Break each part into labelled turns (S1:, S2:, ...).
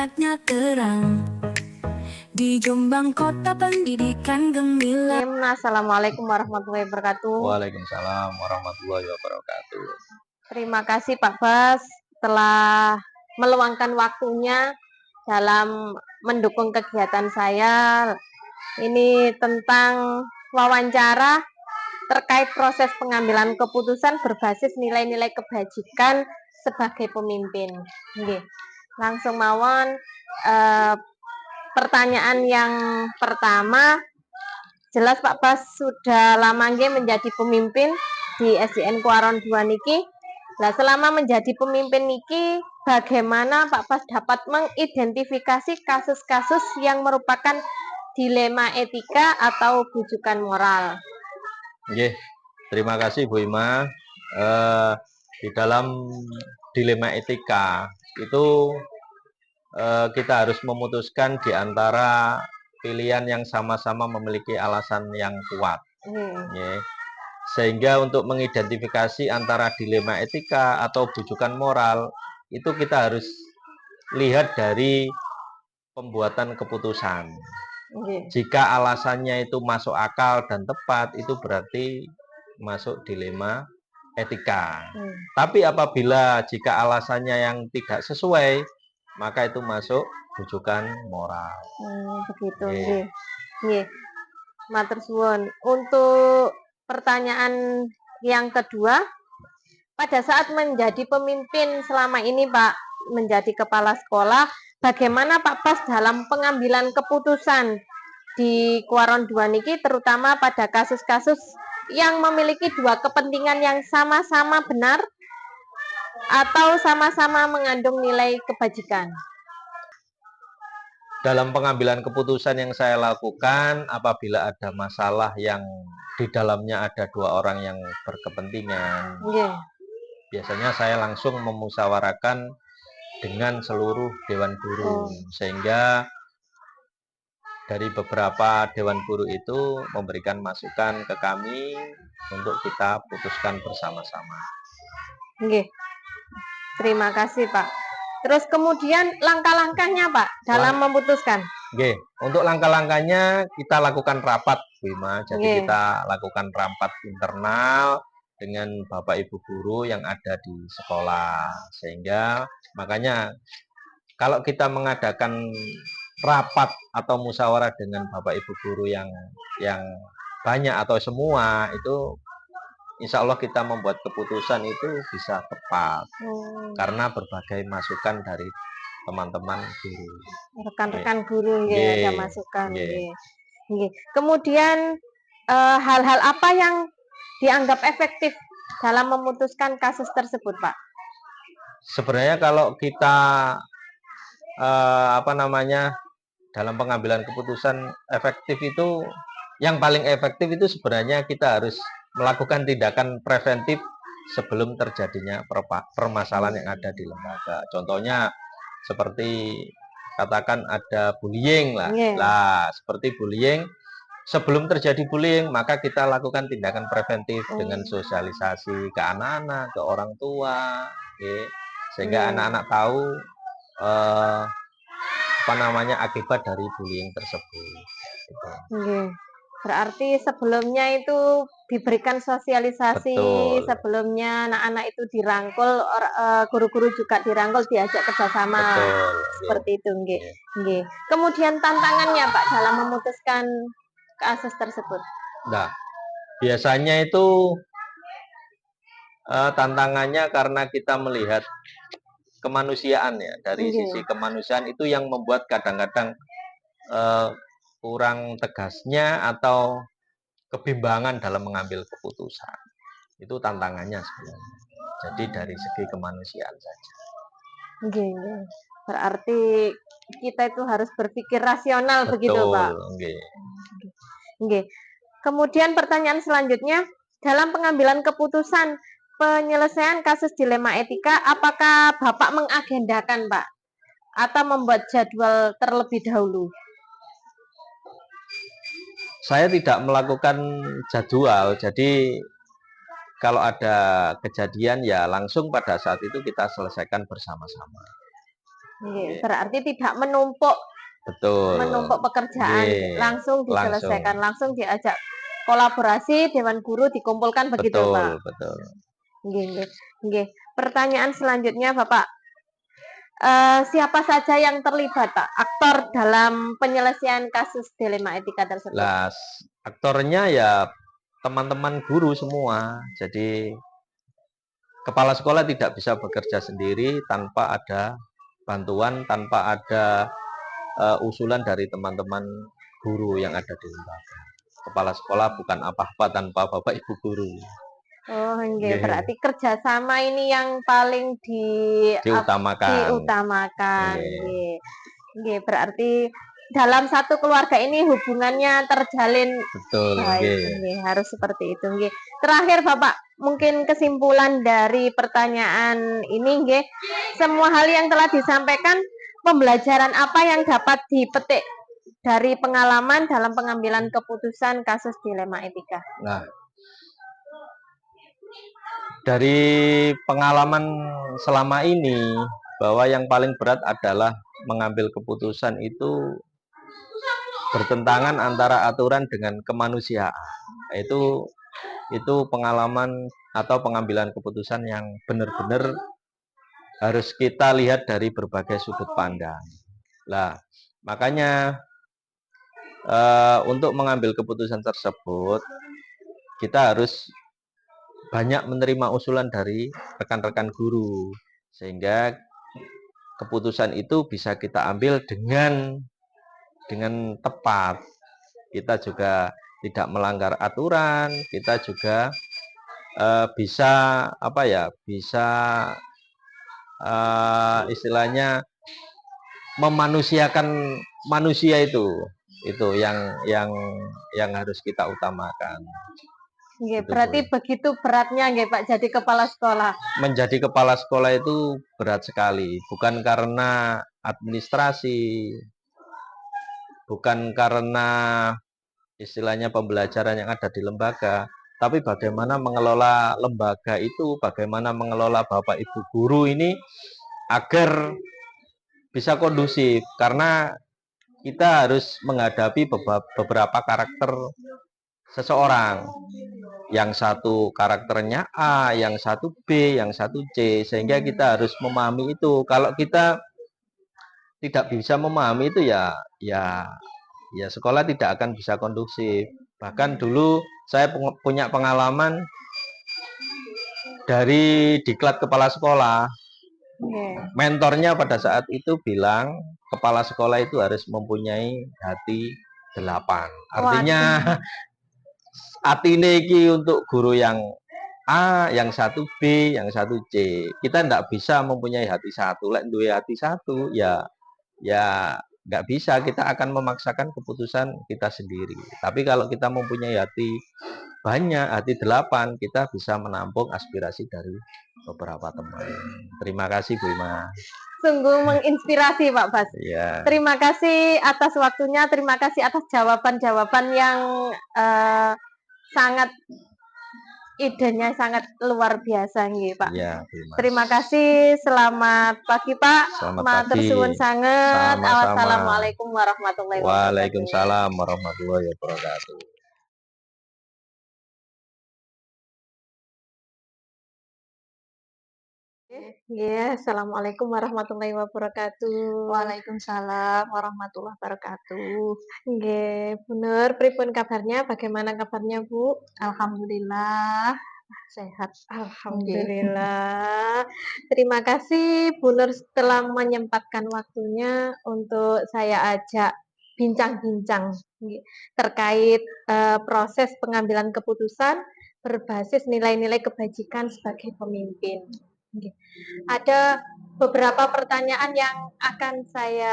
S1: semangatnya terang. Di Jombang Kota Pendidikan Gemilang.
S2: Assalamualaikum warahmatullahi wabarakatuh.
S3: Waalaikumsalam warahmatullahi wabarakatuh.
S2: Terima kasih Pak Bas telah meluangkan waktunya dalam mendukung kegiatan saya. Ini tentang wawancara terkait proses pengambilan keputusan berbasis nilai-nilai kebajikan sebagai pemimpin. Langsung mawon pertanyaan yang pertama, jelas Pak Bas sudah lama menjadi pemimpin di SDN Kuaron 2 niki. Nah, selama menjadi pemimpin niki, bagaimana Pak Bas dapat mengidentifikasi kasus-kasus yang merupakan dilema etika atau bujukan moral?
S3: Terima kasih Bu Ima. Di dalam dilema etika itu kita harus memutuskan di antara pilihan yang sama-sama memiliki alasan yang kuat. Sehingga untuk mengidentifikasi antara dilema etika atau bujukan moral itu kita harus lihat dari pembuatan keputusan. Jika alasannya itu masuk akal dan tepat, itu berarti masuk dilema etika. Tapi apabila jika alasannya yang tidak sesuai, maka itu masuk bujukan moral.
S2: Begitu. Matur suwun. Untuk pertanyaan yang kedua, pada saat menjadi pemimpin selama ini Pak, menjadi kepala sekolah, bagaimana Pak Bas dalam pengambilan keputusan di Kuaron 2 niki, terutama pada kasus-kasus yang memiliki dua kepentingan yang sama-sama benar atau sama-sama mengandung nilai kebajikan?
S3: Dalam pengambilan keputusan yang saya lakukan, apabila ada masalah yang di dalamnya ada dua orang yang berkepentingan, biasanya saya langsung memusyawarahkan dengan seluruh dewan guru, sehingga dari beberapa dewan guru itu memberikan masukan ke kami untuk kita putuskan bersama-sama.
S2: Terima kasih Pak. Terus kemudian langkah-langkahnya Pak dalam memutuskan?
S3: Untuk langkah-langkahnya kita lakukan rapat, Bu Ima. Jadi kita lakukan rapat internal dengan Bapak Ibu guru yang ada di sekolah. Sehingga makanya kalau kita mengadakan rapat atau musyawarah dengan Bapak Ibu guru yang banyak atau semua, itu insya Allah kita membuat keputusan itu bisa tepat. Karena berbagai masukan dari teman-teman guru.
S2: Rekan-rekan guru ada masukan. Kemudian hal-hal apa yang dianggap efektif dalam memutuskan kasus tersebut Pak?
S3: Sebenarnya kalau kita dalam pengambilan keputusan efektif itu, yang paling efektif itu sebenarnya kita harus melakukan tindakan preventif sebelum terjadinya permasalahan yang ada di lembaga. Contohnya seperti katakan ada bullying lah. Seperti bullying, sebelum terjadi bullying maka kita lakukan tindakan preventif dengan sosialisasi ke anak-anak, ke orang tua, sehingga anak-anak tahu akibat dari bullying tersebut.
S2: Berarti sebelumnya itu diberikan sosialisasi. Betul. Sebelumnya anak-anak itu dirangkul, guru-guru juga dirangkul, diajak kerjasama.
S3: Betul.
S2: Seperti itu. Kemudian tantangannya Pak dalam memutuskan kasus tersebut?
S3: Nah, biasanya itu tantangannya karena kita melihat kemanusiaan ya. Dari sisi kemanusiaan itu yang membuat kadang-kadang kurang tegasnya atau kebimbangan dalam mengambil keputusan. Itu tantangannya sebenarnya. Jadi dari segi kemanusiaan saja.
S2: Berarti kita itu harus berpikir rasional. Betul, begitu Pak? Kemudian pertanyaan selanjutnya, dalam pengambilan keputusan penyelesaian kasus dilema etika, apakah Bapak mengagendakan Pak? Atau membuat jadwal terlebih dahulu?
S3: Saya tidak melakukan jadwal, jadi kalau ada kejadian ya langsung pada saat itu kita selesaikan bersama-sama.
S2: Nggih, berarti tidak menumpuk
S3: Betul.
S2: pekerjaan,
S3: Nggih,
S2: langsung
S3: langsung.
S2: diselesaikan, langsung diajak kolaborasi, dewan guru dikumpulkan begitu,
S3: Betul,
S2: Pak?
S3: betul.
S2: Nggih nggih nggih. Pertanyaan selanjutnya, Bapak, siapa saja yang terlibat, Pak, aktor dalam penyelesaian kasus dilema etika tersebut?
S3: Lah, aktornya ya teman-teman guru semua. Jadi kepala sekolah tidak bisa bekerja sendiri tanpa ada bantuan, tanpa ada usulan dari teman-teman guru yang ada di lembaga. Kepala sekolah bukan apa-apa tanpa Bapak Ibu guru.
S2: Oh, nggih,
S3: Nggih,
S2: berarti kerjasama ini yang paling
S3: diutamakan.
S2: diutamakan,
S3: Nggih,
S2: nggih. Nggih, berarti dalam satu keluarga ini hubungannya terjalin
S3: betul,
S2: baik,
S3: nggih.
S2: nggih, harus seperti itu, nggih. Terakhir, Bapak, mungkin kesimpulan dari pertanyaan ini, nggih, semua hal yang telah disampaikan, pembelajaran apa yang dapat dipetik dari pengalaman dalam pengambilan keputusan kasus dilema etika?
S3: Nah, dari pengalaman selama ini, bahwa yang paling berat adalah mengambil keputusan itu bertentangan antara aturan dengan kemanusiaan. Itu pengalaman atau pengambilan keputusan yang benar-benar harus kita lihat dari berbagai sudut pandang. Lah, makanya untuk mengambil keputusan tersebut kita harus banyak menerima usulan dari rekan-rekan guru, sehingga keputusan itu bisa kita ambil dengan tepat. Kita juga tidak melanggar aturan, kita juga bisa apa ya, bisa istilahnya memanusiakan manusia itu yang harus kita utamakan.
S2: Nggih,
S3: Itu
S2: berarti
S3: Bu.
S2: begitu beratnya nggih, Pak, jadi kepala sekolah.
S3: Menjadi kepala sekolah itu berat sekali, bukan karena administrasi, bukan karena istilahnya pembelajaran yang ada di lembaga, tapi bagaimana mengelola lembaga itu, bagaimana mengelola Bapak Ibu guru ini agar bisa kondusif, karena kita harus menghadapi beberapa karakter seseorang. Yang satu karakternya A, yang satu B, yang satu C, sehingga kita harus memahami itu. Kalau kita tidak bisa memahami itu ya sekolah tidak akan bisa kondusif. Bahkan dulu saya punya pengalaman dari diklat kepala sekolah. Mentornya pada saat itu bilang kepala sekolah itu harus mempunyai hati 8. Artinya hati ini untuk guru yang A, yang satu B, yang satu C. Kita tidak bisa mempunyai hati satu. Lek duwe hati satu, ya nggak bisa. Kita akan memaksakan keputusan kita sendiri. Tapi kalau kita mempunyai hati banyak, hati 8, kita bisa menampung aspirasi dari beberapa teman. Terima kasih Bu Ima.
S2: Sungguh menginspirasi, Pak Bas.
S3: Ya.
S2: Terima kasih atas waktunya, terima kasih atas jawaban-jawaban yang sangat idenya sangat luar biasa nggih, Pak.
S3: Ya,
S2: terima kasih, selamat pagi, Pak.
S3: Selamat
S2: Matur
S3: pagi.
S2: suwun sanget.
S3: Sama-sama.
S2: Wassalamualaikum warahmatullahi wabarakatuh.
S3: Waalaikumsalam warahmatullahi wabarakatuh.
S2: Nggih, assalamualaikum warahmatullahi wabarakatuh.
S4: Waalaikumsalam warahmatullahi wabarakatuh.
S2: Nggih, Bu Nur, pripun kabarnya? Bagaimana kabarnya, Bu?
S4: Alhamdulillah sehat.
S2: Alhamdulillah. Terima kasih Bu Nur telah menyempatkan waktunya untuk saya ajak bincang-bincang terkait proses pengambilan keputusan berbasis nilai-nilai kebajikan sebagai pemimpin. Ada beberapa pertanyaan yang akan saya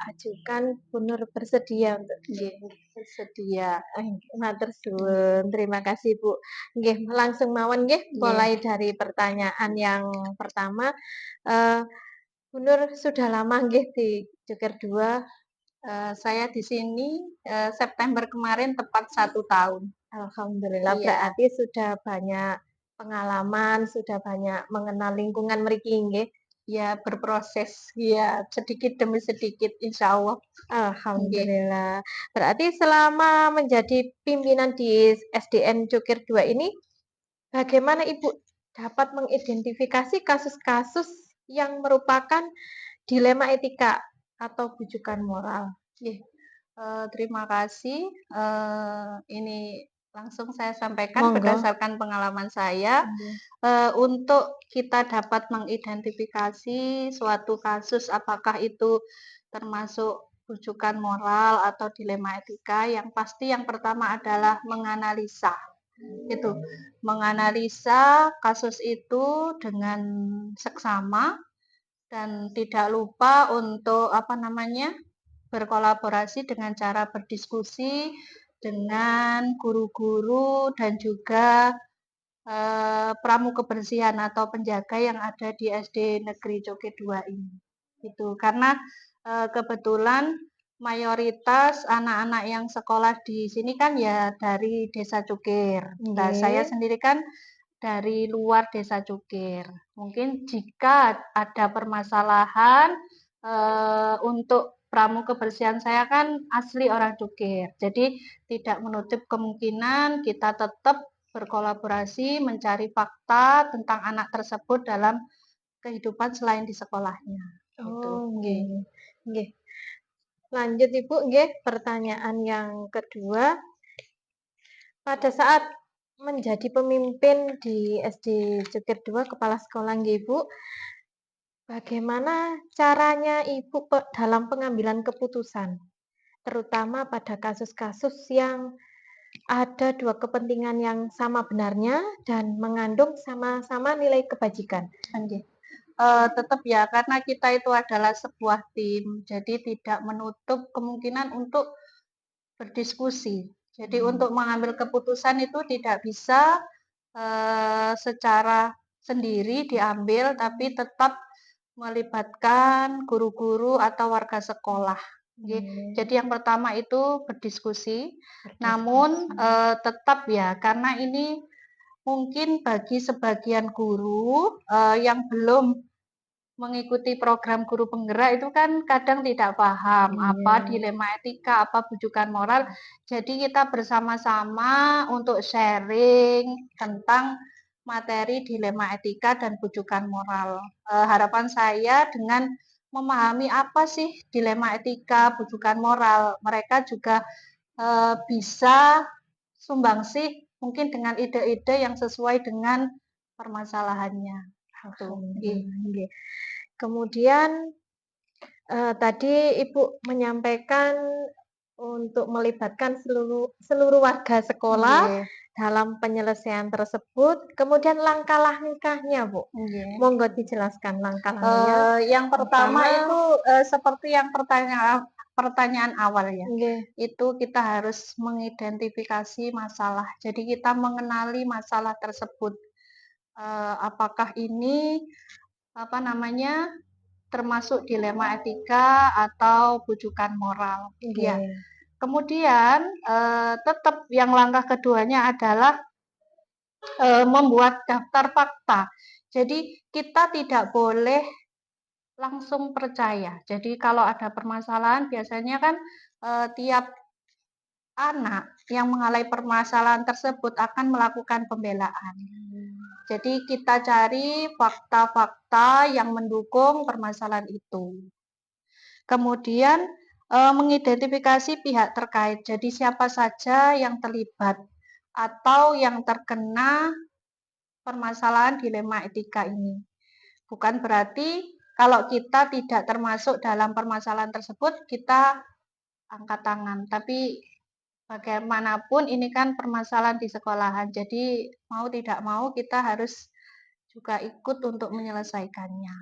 S2: ajukan. Bu Nur bersedia untuk
S4: Bersedia.
S2: matur suwun. Terima kasih, Bu. Nggih, langsung mawon nggih, mulai dari pertanyaan yang pertama. Bu Nur sudah lama nggih di Joker 2?
S4: Saya di sini September kemarin tepat 1 tahun.
S2: Alhamdulillah,
S4: Iya.
S2: berarti sudah banyak pengalaman, sudah banyak mengenal lingkungan mriki nggih.
S4: ya berproses ya sedikit demi sedikit insya Allah.
S2: Alhamdulillah. Berarti selama menjadi pimpinan di SDN Cukir 2 ini, bagaimana Ibu dapat mengidentifikasi kasus-kasus yang merupakan dilema etika atau bujukan moral?
S4: Ih, terima kasih. Ini langsung saya sampaikan
S2: Monggo.
S4: berdasarkan pengalaman saya. Untuk kita dapat mengidentifikasi suatu kasus apakah itu termasuk rujukan moral atau dilema etika, yang pasti yang pertama adalah menganalisa. Itu, menganalisa kasus itu dengan seksama dan tidak lupa untuk berkolaborasi dengan cara berdiskusi dengan guru-guru dan juga pramu kebersihan atau penjaga yang ada di SD Negeri Cukir 2 ini. Itu karena kebetulan mayoritas anak-anak yang sekolah di sini kan ya dari Desa Cukir. Nah, saya sendiri kan dari luar Desa Cukir. Mungkin jika ada permasalahan untuk pramu kebersihan, saya kan asli orang Cukir. Jadi tidak menutup kemungkinan kita tetap berkolaborasi mencari fakta tentang anak tersebut dalam kehidupan selain di sekolahnya.
S2: Nggih. Lanjut Ibu, nggih, pertanyaan yang kedua. Pada saat menjadi pemimpin di SD Cukir 2 kepala sekolah nggih Ibu, bagaimana caranya Ibu dalam pengambilan keputusan, terutama pada kasus-kasus yang ada dua kepentingan yang sama benarnya dan mengandung sama-sama nilai kebajikan?
S4: Tetap ya, karena kita itu adalah sebuah tim, jadi tidak menutup kemungkinan untuk berdiskusi. Jadi untuk mengambil keputusan itu tidak bisa secara sendiri diambil, tapi tetap melibatkan guru-guru atau warga sekolah. Jadi yang pertama itu berdiskusi. Namun tetap ya, karena ini mungkin bagi sebagian guru yang belum mengikuti program guru penggerak itu kan kadang tidak paham apa dilema etika, apa bujukan moral. Jadi kita bersama-sama untuk sharing tentang materi dilema etika dan bujukan moral. Harapan saya dengan memahami apa sih dilema etika, bujukan moral, mereka juga bisa sumbangsih mungkin dengan ide-ide yang sesuai dengan permasalahannya.
S2: Kemudian tadi Ibu menyampaikan untuk melibatkan seluruh warga sekolah dalam penyelesaian tersebut. Kemudian langkah-langkahnya, Bu. Monggo dijelaskan langkah-langkahnya.
S4: Yang pertama itu seperti yang pertanyaan awal ya. Itu kita harus mengidentifikasi masalah. Jadi kita mengenali masalah tersebut. Apakah ini termasuk dilema etika atau bujukan moral. Ya. Kemudian tetap yang langkah keduanya adalah membuat daftar fakta. Jadi kita tidak boleh langsung percaya. Jadi kalau ada permasalahan biasanya kan tiap anak yang mengalami permasalahan tersebut akan melakukan pembelaan. Jadi kita cari fakta-fakta yang mendukung permasalahan itu. Kemudian mengidentifikasi pihak terkait. Jadi siapa saja yang terlibat atau yang terkena permasalahan dilema etika ini. Bukan berarti kalau kita tidak termasuk dalam permasalahan tersebut kita angkat tangan. Tapi bagaimanapun ini kan permasalahan di sekolahan. Jadi mau tidak mau kita harus juga ikut untuk menyelesaikannya.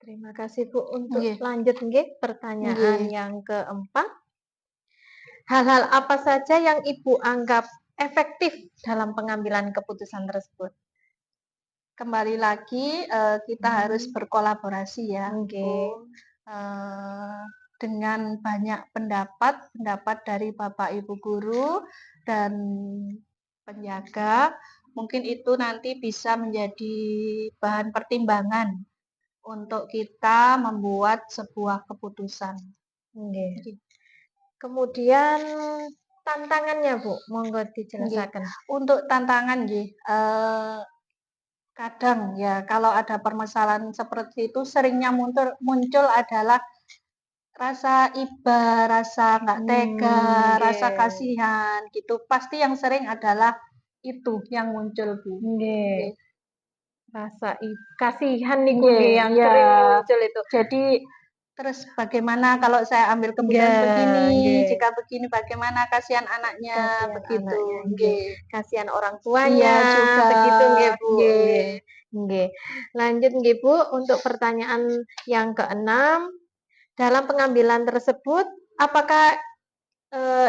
S2: Terima kasih Bu. Untuk lanjut pertanyaan yang keempat. Hal-hal apa saja yang Ibu anggap efektif dalam pengambilan keputusan tersebut?
S4: Kembali lagi kita harus berkolaborasi ya. Dengan banyak pendapat dari Bapak Ibu guru dan penjaga mungkin itu nanti bisa menjadi bahan pertimbangan untuk kita membuat sebuah keputusan.
S2: Nggih. Kemudian tantangannya Bu, monggo dijelaskan.
S4: Untuk tantangan kadang ya kalau ada permasalahan seperti itu seringnya muncul adalah rasa iba, rasa nggak tega, rasa
S2: Nggih.
S4: kasihan gitu. Pasti yang sering adalah itu yang muncul, Bu.
S2: Nggih. Rasa kasihan niku
S4: Nggih,
S2: nggih yang
S4: iya.
S2: sering muncul itu.
S4: Jadi terus bagaimana kalau saya ambil keputusan
S2: Nggih,
S4: begini,
S2: nggih.
S4: jika begini bagaimana kasihan anaknya,
S2: Kasihan
S4: begitu.
S2: anaknya,
S4: Nggih.
S2: kasihan orang
S4: Iya
S2: tuanya,
S4: juga.
S2: begitu nggih Bu.
S4: Nggih.
S2: Nggih. Nggih. Lanjut nggih Bu, untuk pertanyaan yang keenam, dalam pengambilan tersebut apakah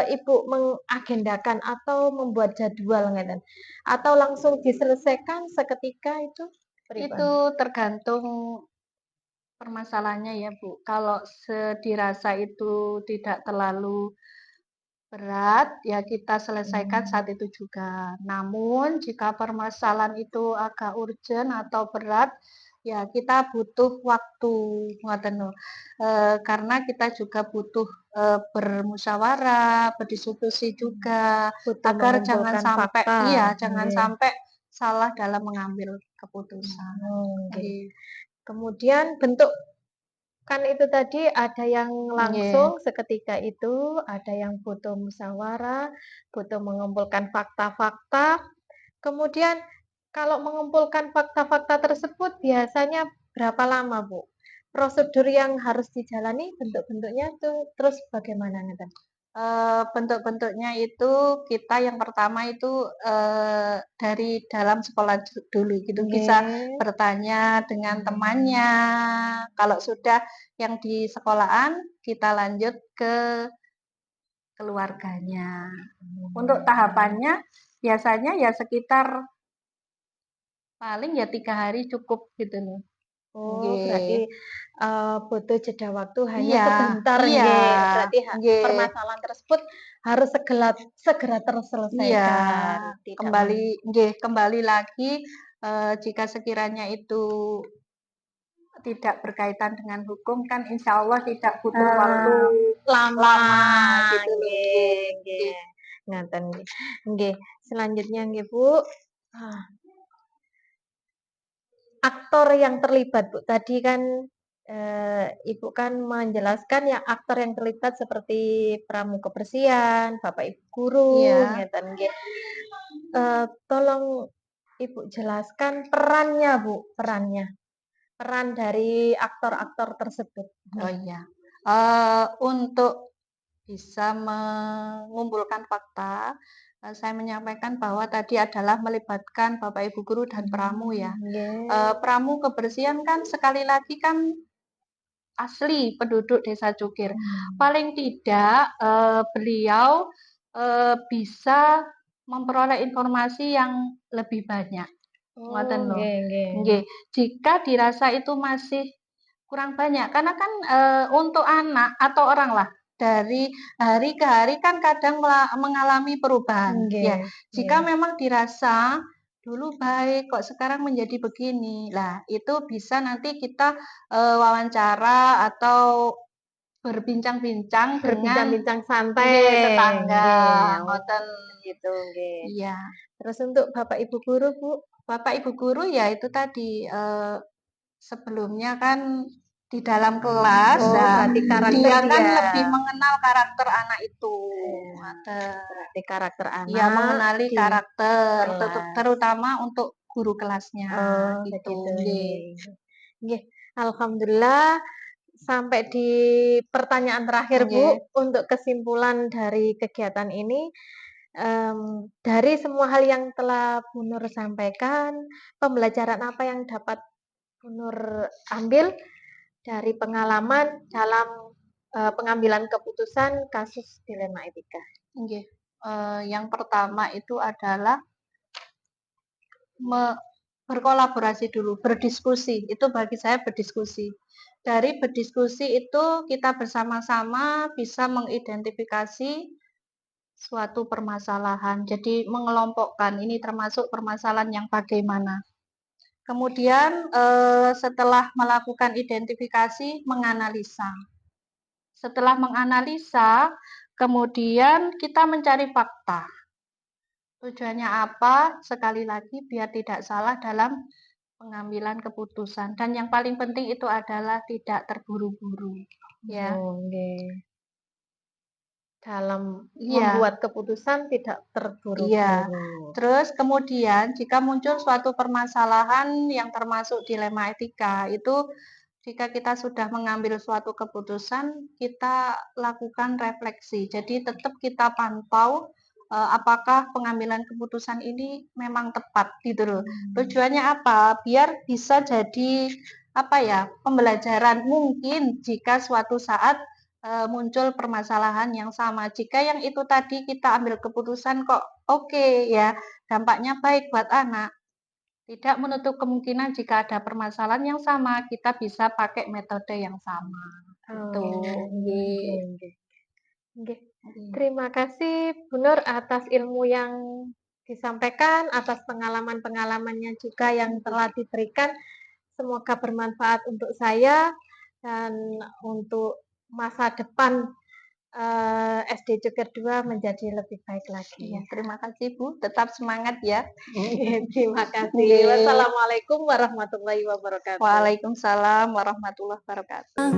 S2: Ibu mengagendakan atau membuat jadwal ngeten? Atau langsung diselesaikan seketika itu? Pripun?
S4: Itu tergantung permasalahannya ya, Bu. Kalau dirasa itu tidak terlalu berat, ya kita selesaikan saat itu juga. Namun jika permasalahan itu agak urgent atau berat, ya kita butuh waktu, ngoten lho. Karena kita juga butuh bermusyawarah, berdiskusi juga,
S2: Butuh
S4: agar jangan
S2: mengumpulkan
S4: sampai
S2: fakta.
S4: jangan
S2: Nggih.
S4: sampai salah dalam mengambil keputusan.
S2: Nggih.
S4: Nggih.
S2: Kemudian bentuk kan itu tadi ada yang langsung seketika itu, ada yang butuh musyawarah, butuh mengumpulkan fakta-fakta. Kemudian kalau mengumpulkan fakta-fakta tersebut biasanya berapa lama, Bu? Prosedur yang harus dijalani bentuk-bentuknya itu terus bagaimana ngeten?
S4: Bentuk-bentuknya itu kita yang pertama itu dari dalam sekolah dulu gitu, bisa
S2: Nggih.
S4: bertanya dengan temannya. Kalau sudah yang di sekolahan, kita lanjut ke keluarganya. Untuk tahapannya biasanya ya sekitar paling ya 3 hari cukup gitu loh.
S2: Oh,
S4: Nggih.
S2: berarti butuh jeda waktu hanya
S4: Iya,
S2: sebentar
S4: iya,
S2: nggih. Berarti
S4: nggih.
S2: permasalahan tersebut harus segera
S4: Iya,
S2: terselesaikan, tidak
S4: kembali lagi jika sekiranya itu tidak berkaitan dengan hukum kan insya Allah tidak butuh waktu
S2: lama
S4: lama gitu loh.
S2: nggih, nggih. Ngaten nggih. Nggih, selanjutnya nggih, Bu. Aktor yang terlibat, Bu. Tadi kan Ibu kan menjelaskan ya aktor yang terlibat seperti pramuka kebersihan, Bapak Ibu guru,
S4: Iya.
S2: ngeten nggih. Tolong Ibu jelaskan perannya, Bu, perannya. Peran dari aktor-aktor tersebut.
S4: Oh iya. Untuk bisa mengumpulkan fakta, saya menyampaikan bahwa tadi adalah melibatkan Bapak Ibu guru dan pramu ya.
S2: Nggih.
S4: Pramu kebersihan kan sekali lagi kan asli penduduk Desa Cukir. Paling tidak beliau bisa memperoleh informasi yang lebih banyak. Ngoten
S2: Oh,
S4: lho.
S2: nggih, nggih.
S4: Nggih. Jika dirasa itu masih kurang banyak, karena kan untuk anak atau orang lah dari hari ke hari kan kadang mengalami perubahan. Ya,
S2: Nggih,
S4: jika
S2: nggih.
S4: memang dirasa dulu baik kok sekarang menjadi begini. Lah, itu bisa nanti kita wawancara atau berbincang-bincang dengan
S2: Berbincang-bincang santai.
S4: nggih, tetangga,
S2: Nggih. Oh,
S4: ngoten.
S2: gitu, nggih.
S4: Iya.
S2: Terus untuk Bapak Ibu guru, Bu?
S4: Bapak Ibu guru ya itu tadi sebelumnya kan di dalam kelas,
S2: Oh, berarti karakter
S4: dia kan
S2: dia.
S4: lebih mengenal karakter anak itu.
S2: Berarti karakter
S4: Dia
S2: anak
S4: mengenali
S2: di
S4: karakter,
S2: kelas.
S4: terutama untuk guru kelasnya,
S2: Oh,
S4: gitu.
S2: begitu.
S4: Nggih.
S2: Nggih. Alhamdulillah sampai di pertanyaan terakhir, Bu,
S4: Nggih.
S2: untuk kesimpulan dari kegiatan ini, dari semua hal yang telah Bu Nur sampaikan, pembelajaran apa yang dapat Bu Nur ambil dari pengalaman dalam pengambilan keputusan kasus dilema etika?
S4: Nggih. Yang pertama itu adalah berkolaborasi dulu, berdiskusi. Itu bagi saya berdiskusi. Dari berdiskusi itu kita bersama-sama bisa mengidentifikasi suatu permasalahan. Jadi mengelompokkan ini termasuk permasalahan yang bagaimana. Kemudian setelah melakukan identifikasi, menganalisa. Setelah menganalisa, kemudian kita mencari fakta. Tujuannya apa? Sekali lagi biar tidak salah dalam pengambilan keputusan. Dan yang paling penting itu adalah tidak terburu-buru. Ya.
S2: Oh, nggih. Dalam
S4: Iya.
S2: membuat keputusan tidak terburu-buru.
S4: Iya. Terus kemudian jika muncul suatu permasalahan yang termasuk dilema etika, itu jika kita sudah mengambil suatu keputusan, kita lakukan refleksi. Jadi tetap kita pantau apakah pengambilan keputusan ini memang tepat gitu loh. Tujuannya apa? Biar bisa jadi pembelajaran mungkin jika suatu saat muncul permasalahan yang sama. Jika yang itu tadi kita ambil keputusan kok oke ya, dampaknya baik buat anak. Tidak menutup kemungkinan jika ada permasalahan yang sama, kita bisa pakai metode yang sama. Gitu.
S2: Nggih. Terima kasih Bu Nur atas ilmu yang disampaikan, atas pengalaman-pengalamannya juga yang telah diberikan. Semoga bermanfaat untuk saya dan untuk masa depan SD Cukir 2 menjadi lebih baik lagi.
S4: Ya, terima kasih Bu, tetap semangat ya.
S2: Terima kasih.
S4: Nggih.
S2: Wassalamualaikum warahmatullahi wabarakatuh.
S4: Waalaikumsalam warahmatullahi wabarakatuh.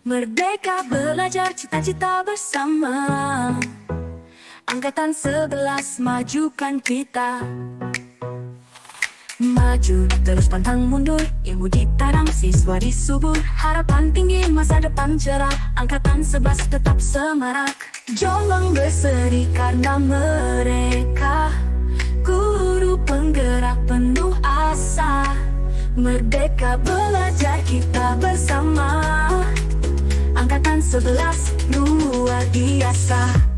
S1: Merdeka belajar cita-cita bersama. Angkatan 11 majukan kita. Maju terus pantang mundur, ilmu ditanam siswa disubur. Harapan tinggi masa depan cerah, angkatan 11 tetap semarak. Jombang berseri karena mereka guru penggerak penuh asa. Merdeka belajar kita bersama. Angkatan 11 luar biasa.